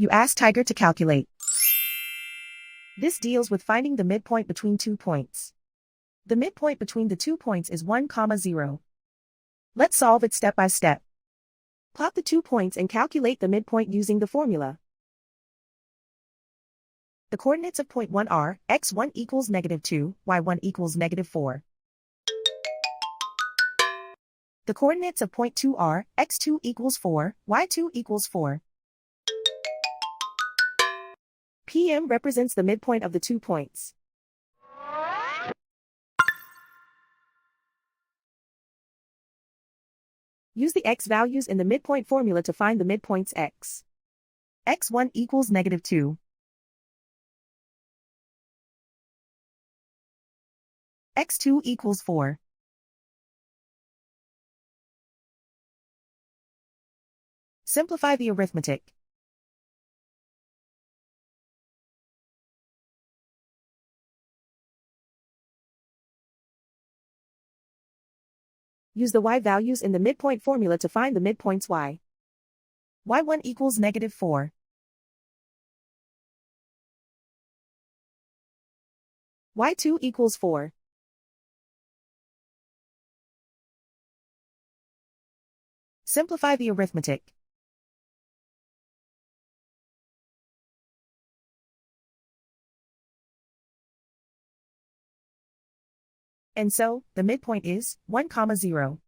You ask Tiger to calculate. This deals with finding the midpoint between 2 points. The midpoint between the 2 points is 1, 0. Let's solve it step by step. Plot the 2 points and calculate the midpoint using the formula. The coordinates of point 1 are x1 equals -2, y1 equals -4. The coordinates of point 2 are x2 equals 4, y2 equals 4. PM represents the midpoint of the 2 points. Use the x values in the midpoint formula to find the midpoints x. x1 equals -2. x2 equals 4. Simplify the arithmetic. Use the y values in the midpoint formula to find the midpoints y. y1 equals -4. y2 equals 4. Simplify the arithmetic. And so, the midpoint is 1, 0.